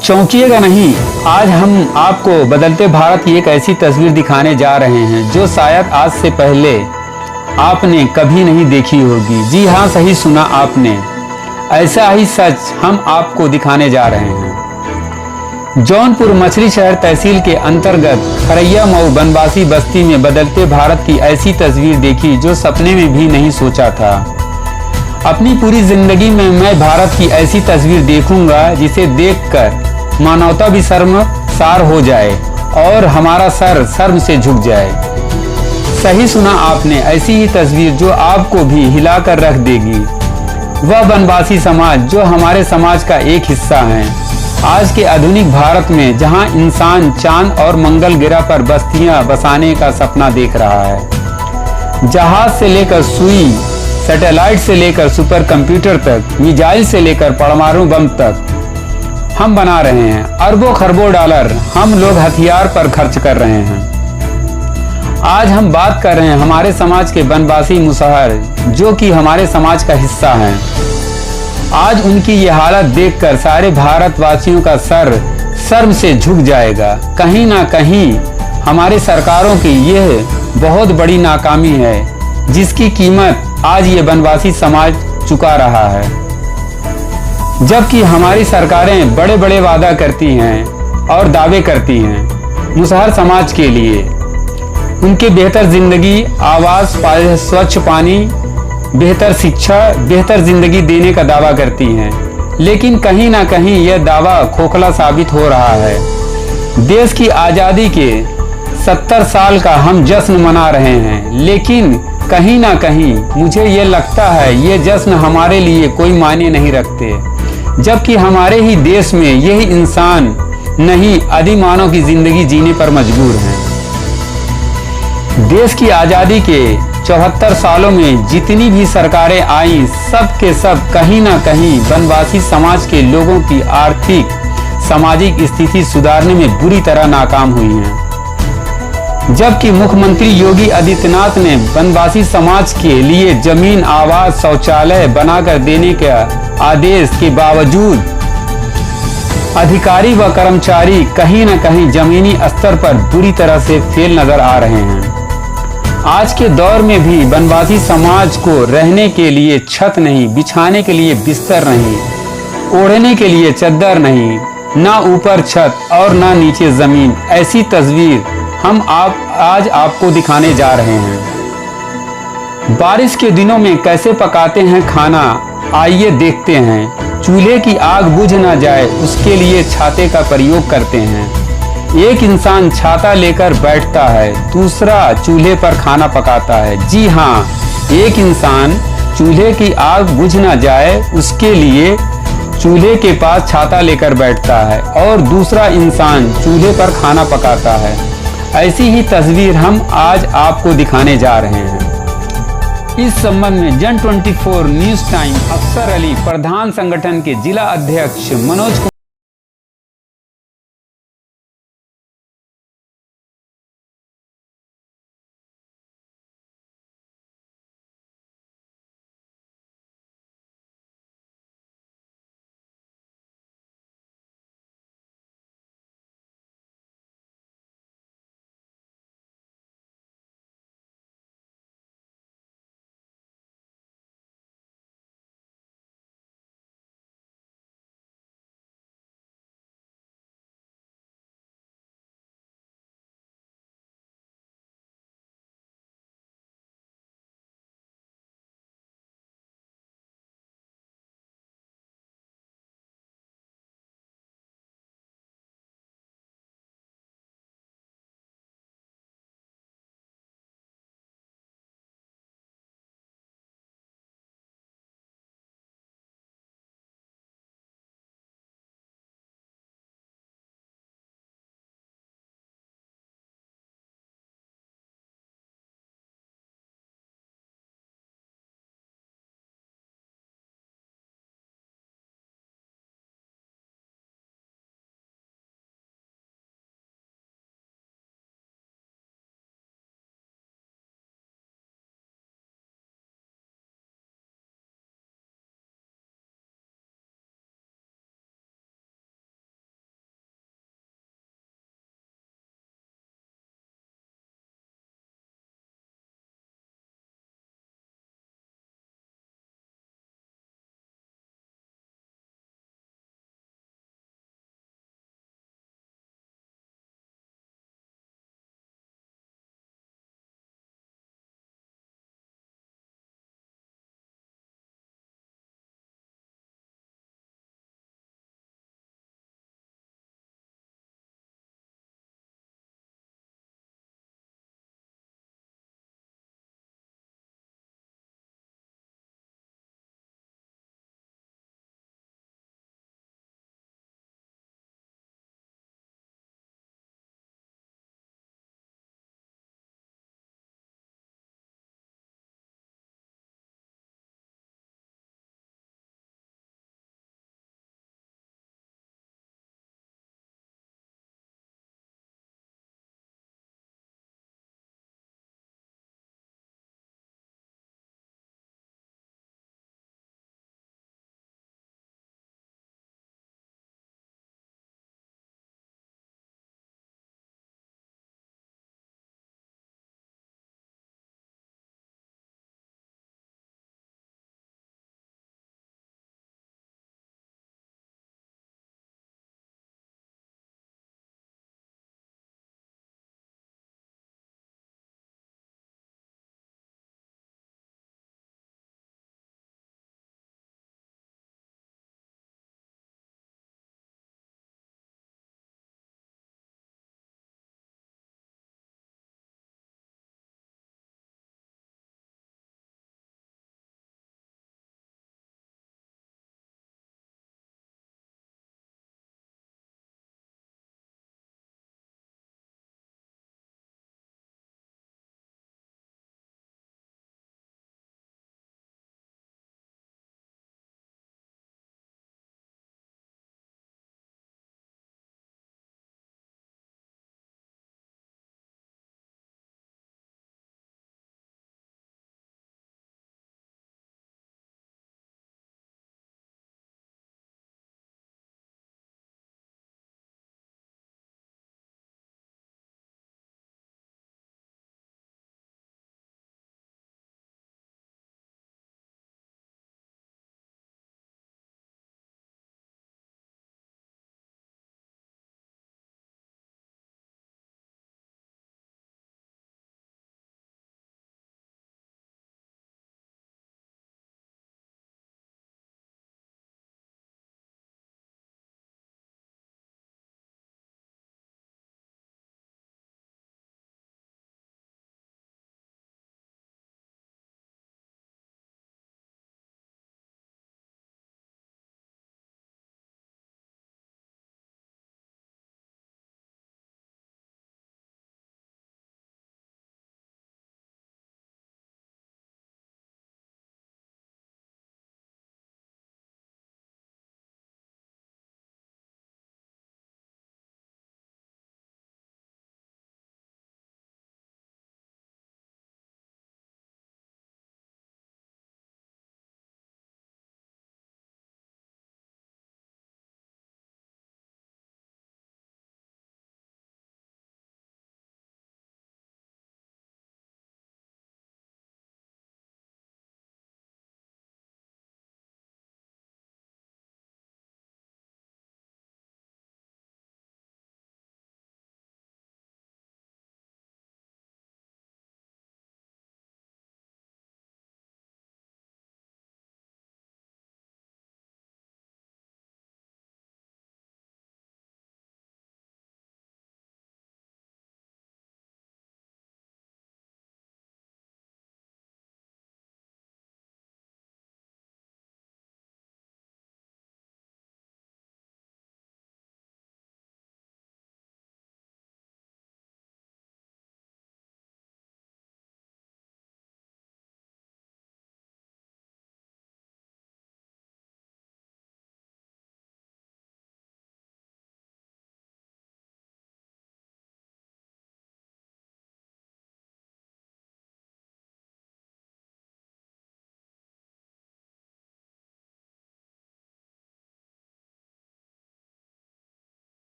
चौंकिएगा नहीं, आज हम आपको बदलते भारत की एक ऐसी तस्वीर दिखाने जा रहे हैं जो शायद आज से पहले आपने कभी नहीं देखी होगी। जी हाँ, सही सुना आपने, ऐसा ही सच हम आपको दिखाने जा रहे हैं। जौनपुर मछली शहर तहसील के अंतर्गत खरैया मऊ बनवासी बस्ती में बदलते भारत की ऐसी तस्वीर देखी जो सपने में भी नहीं सोचा था। अपनी पूरी जिंदगी में मैं भारत की ऐसी तस्वीर देखूंगा जिसे देखकर मानवता भी शर्मसार हो जाए और हमारा सर शर्म से झुक जाए। सही सुना आपने, ऐसी ही तस्वीर जो आपको भी हिलाकर रख देगी। वह बनवासी समाज जो हमारे समाज का एक हिस्सा है। आज के आधुनिक भारत में जहां इंसान चांद और मंगल ग्रह पर बस्तियां बसाने का सपना देख रहा है, जहाज से लेकर सुई, सैटेलाइट से लेकर सुपर कंप्यूटर तक, मिसाइल से लेकर परमाणु बम तक हम बना रहे हैं। अरबों खरबों डॉलर हम लोग हथियार पर खर्च कर रहे हैं। आज हम बात कर रहे हैं हमारे समाज के बनवासी मुसहर जो कि हमारे समाज का हिस्सा हैं। आज उनकी ये हालत देखकर सारे भारतवासियों का सर शर्म से झुक जाएगा। कहीं ना कहीं हमारे सरकारों की यह बहुत बड़ी नाकामी है जिसकी कीमत आज ये बनवासी समाज चुका रहा है। जबकि हमारी सरकारें बड़े बड़े वादा करती हैं और दावे करती हैं मुसहर समाज के लिए, उनके बेहतर जिंदगी, आवास, स्वच्छ पानी, बेहतर शिक्षा, बेहतर जिंदगी देने का दावा करती हैं, लेकिन कहीं ना कहीं यह दावा खोखला साबित हो रहा है। देश की आज़ादी के 70 साल का हम जश्न मना रहे हैं, लेकिन कहीं ना कहीं मुझे ये लगता है ये जश्न हमारे लिए कोई मायने नहीं रखते, जबकि हमारे ही देश में यही इंसान नहीं आदि मानव की जिंदगी जीने पर मजबूर हैं। देश की आज़ादी के 74 सालों में जितनी भी सरकारें आई, सब के सब कहीं ना कहीं बनवासी समाज के लोगों की आर्थिक सामाजिक स्थिति सुधारने में बुरी तरह नाकाम हुई हैं। जबकि मुख्यमंत्री योगी आदित्यनाथ ने बनवासी समाज के लिए जमीन, आवास, शौचालय बनाकर देने के आदेश के बावजूद अधिकारी व कर्मचारी कहीं न कहीं जमीनी स्तर पर बुरी तरह से फेल नजर आ रहे हैं। आज के दौर में भी बनवासी समाज को रहने के लिए छत नहीं, बिछाने के लिए बिस्तर नहीं, ओढ़ने के लिए चद्दर नहीं, ना ऊपर छत और ना नीचे जमीन, ऐसी तस्वीर हम आज आपको दिखाने जा रहे हैं। बारिश के दिनों में कैसे पकाते हैं खाना, आइए देखते हैं। चूल्हे की आग बुझ ना जाए उसके लिए छाते का प्रयोग करते हैं। एक इंसान छाता लेकर बैठता है, दूसरा चूल्हे पर खाना पकाता है। जी हाँ, एक इंसान चूल्हे की आग बुझ ना जाए उसके लिए चूल्हे के पास छाता लेकर बैठता है और दूसरा इंसान चूल्हे पर खाना पकाता है। ऐसी ही तस्वीर हम आज आपको दिखाने जा रहे हैं। इस संबंध में जन 24 न्यूज टाइम अफसर अली, प्रधान संगठन के जिला अध्यक्ष मनोज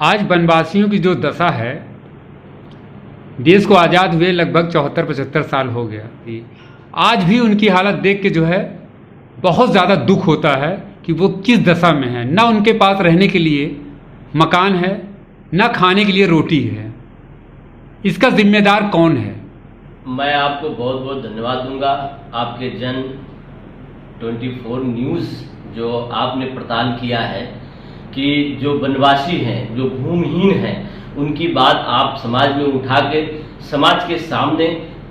आज वनवासियों की जो दशा है, देश को आज़ाद हुए लगभग 74-75 साल हो गया, आज भी उनकी हालत देख के जो है बहुत ज़्यादा दुख होता है कि वो किस दशा में है। ना उनके पास रहने के लिए मकान है, ना खाने के लिए रोटी है। इसका जिम्मेदार कौन है? मैं आपको बहुत बहुत धन्यवाद दूंगा, आपके जन 24 न्यूज़ जो आपने प्रदान किया है कि जो वनवासी हैं, जो भूमिहीन हैं, उनकी बात आप समाज में उठा के समाज के सामने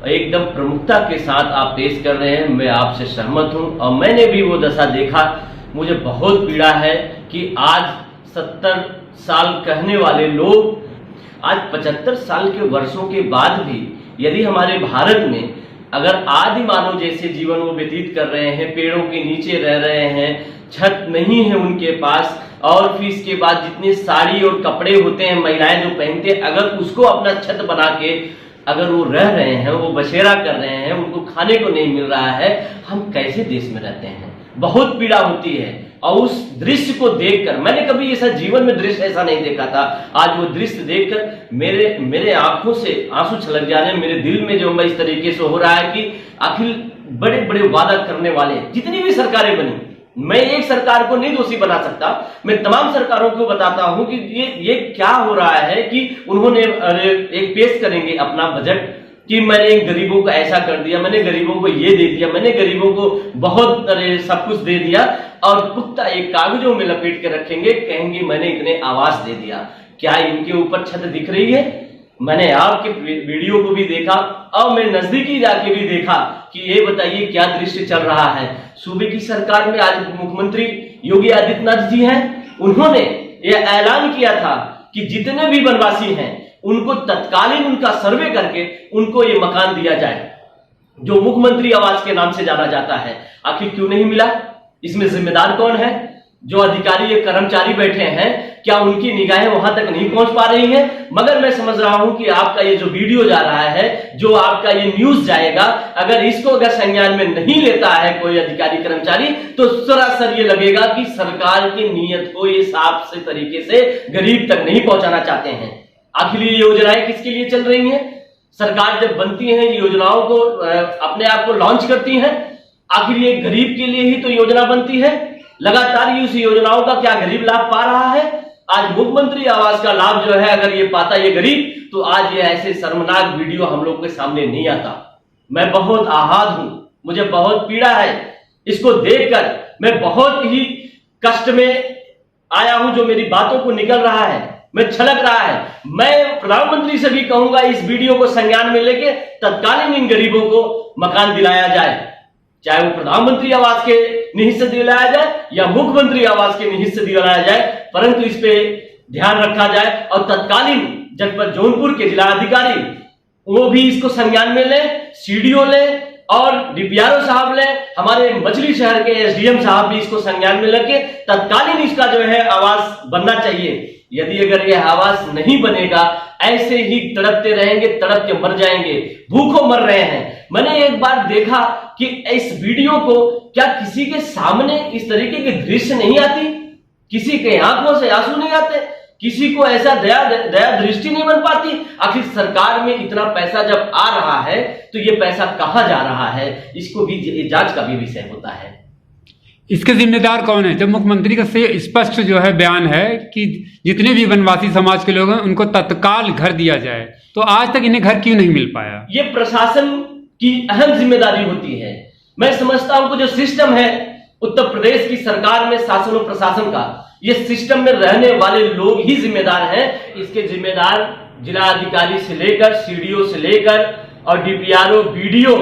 एकदम प्रमुखता के साथ आप पेश कर रहे हैं। मैं आपसे सहमत हूं और मैंने भी वो दशा देखा। मुझे बहुत पीड़ा है कि आज 70 साल कहने वाले लोग आज 75 साल के वर्षों के बाद भी यदि हमारे भारत में अगर आदि मानव जैसे जीवन वो व्यतीत कर रहे हैं, पेड़ों के नीचे रह रहे हैं, छत नहीं है उनके पास, और फिर इसके बाद जितने साड़ी और कपड़े होते हैं महिलाएं जो पहनते हैं, अगर उसको अपना छत बना के अगर वो रह रहे हैं, वो बसेरा कर रहे हैं, उनको खाने को नहीं मिल रहा है, हम कैसे देश में रहते हैं? बहुत पीड़ा होती है। और उस दृश्य को देखकर मैंने कभी ऐसा जीवन में दृश्य ऐसा नहीं देखा था। आज वो दृश्य देखकर मेरे आंखों से आंसू छलक जा रहे हैं। मेरे दिल में जो इस तरीके से हो रहा है कि आखिर बड़े बड़े वादा करने वाले जितनी भी सरकारें बनी, मैं एक सरकार को नहीं दोषी बना सकता, मैं तमाम सरकारों को बताता हूं कि ये क्या हो रहा है कि उन्होंने एक पेश करेंगे अपना बजट कि मैंने गरीबों को ऐसा कर दिया, मैंने गरीबों को ये दे दिया, मैंने गरीबों को बहुत सब कुछ दे दिया, और पुख्ता एक कागजों में लपेट के रखेंगे, कहेंगे मैंने इतने आवास दे दिया। क्या इनके ऊपर छत दिख रही है? मैंने आपके वीडियो को भी देखा और मैं नजदीकी जाके भी देखा कि ये बताइए क्या दृश्य चल रहा है। सूबे की सरकार में आज मुख्यमंत्री योगी आदित्यनाथ जी हैं, उन्होंने ये ऐलान किया था कि जितने भी वनवासी हैं उनको तत्कालीन उनका सर्वे करके उनको ये मकान दिया जाए, जो मुख्यमंत्री आवास के नाम से जाना जाता है। आखिर क्यों नहीं मिला? इसमें जिम्मेदार कौन है? जो अधिकारी या कर्मचारी बैठे हैं, क्या उनकी निगाहें वहां तक नहीं पहुंच पा रही हैं? मगर मैं समझ रहा हूं कि आपका ये जो वीडियो जा रहा है, जो आपका ये न्यूज जाएगा, अगर इसको अगर संज्ञान में नहीं लेता है कोई अधिकारी कर्मचारी, तो सरासर ये लगेगा कि सरकार की नीयत को ये साफ से तरीके से गरीब तक नहीं पहुंचाना चाहते हैं। आखिर ये योजनाएं किसके लिए चल रही हैं? सरकार जब बनती है योजनाओं को अपने आप को लॉन्च करती है, आखिर ये गरीब के लिए ही तो योजना बनती है। लगातार ये उस योजनाओं का क्या गरीब लाभ पा रहा है? आज मुख्यमंत्री आवास का लाभ जो है अगर ये पाता ये गरीब, तो आज ये ऐसे शर्मनाक वीडियो हम लोग के सामने नहीं आता। मैं बहुत आहत हूं, मुझे बहुत पीड़ा है। इसको देखकर मैं बहुत ही कष्ट में आया हूं। जो मेरी बातों को निकल रहा है, मैं छलक रहा है। मैं प्रधानमंत्री से भी कहूंगा इस वीडियो को संज्ञान में लेके तत्कालीन इन गरीबों को मकान दिलाया जाए, चाहे वो प्रधानमंत्री आवास के निहित से दिलाया जाए या मुख्यमंत्री आवास के निहित से दिलाया जाए, परंतु इस पे ध्यान रखा जाए और तत्कालीन जनपद जौनपुर के जिला अधिकारी वो भी इसको संज्ञान में लें, सीडीओ लें और डीपीआरओ साहब लें, हमारे मछली शहर के एसडीएम साहब भी इसको संज्ञान में लेके तत्कालीन इसका जो है आवास बनना चाहिए। यदि अगर यह आवास नहीं बनेगा, ऐसे ही तड़पते रहेंगे, तड़प के मर जाएंगे, भूखों मर रहे हैं। मैंने एक बार देखा कि इस वीडियो को क्या किसी के सामने इस तरीके की दृश्य नहीं आती, किसी के आंखों से आंसू नहीं आते, किसी को ऐसा दया दृष्टि नहीं बन पाती। आखिर सरकार में इतना पैसा जब आ रहा है तो ये पैसा कहां जा रहा है, इसको भी जांच का भी विषय होता है। इसके जिम्मेदार कौन है? जब मुख्यमंत्री का से स्पष्ट जो है बयान है कि जितने भी वनवासी समाज के लोग हैं उनको तत्काल घर दिया जाए, तो आज तक इन्हें घर क्यों नहीं मिल पाया? ये प्रशासन की अहम जिम्मेदारी होती है। मैं समझता हूं कि जो सिस्टम है उत्तर प्रदेश की सरकार में शासन और प्रशासन का, ये सिस्टम में रहने वाले लोग ही जिम्मेदार हैं। इसके जिम्मेदार जिला अधिकारी से लेकर सीडीओ से लेकर और डीपीआरओ, बीडीओ,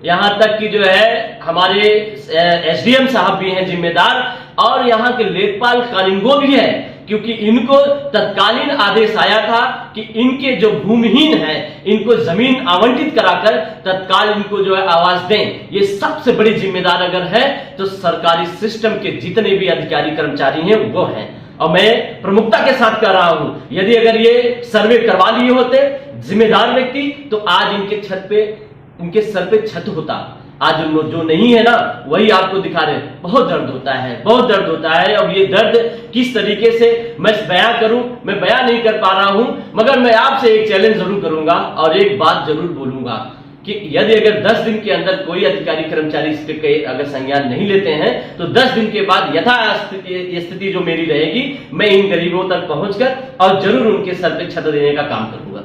यहां तक कि जो है हमारे एसडीएम साहब भी हैं जिम्मेदार, और यहाँ के लेखपाल कानूनगो भी है, क्योंकि इनको तत्कालीन आदेश आया था कि इनके जो भूमिहीन हैं इनको जमीन आवंटित कराकर तत्काल इनको जो है आवास दें। ये सबसे बड़ी जिम्मेदार अगर है तो सरकारी सिस्टम के जितने भी अधिकारी कर्मचारी हैं वो हैं। और मैं प्रमुखता के साथ कह रहा हूं, यदि अगर ये सर्वे करवा लिए होते जिम्मेदार व्यक्ति, तो आज इनके सर पे छत होता, आज जो नहीं है ना वही आपको दिखा रहे हैं। बहुत दर्द होता है, बहुत दर्द होता है। अब ये दर्द किस तरीके से मैं बयां करूं, मैं बयां नहीं कर पा रहा हूं, मगर मैं आपसे एक चैलेंज जरूर करूंगा और एक बात जरूर बोलूंगा कि यदि अगर 10 दिन के अंदर कोई अधिकारी कर्मचारी इसके अगर संज्ञान नहीं लेते हैं तो 10 दिन के बाद यथा स्थिति जो मेरी रहेगी, मैं इन गरीबों तक पहुंचकर और जरूर उनके सर पे छत देने का काम करूंगा।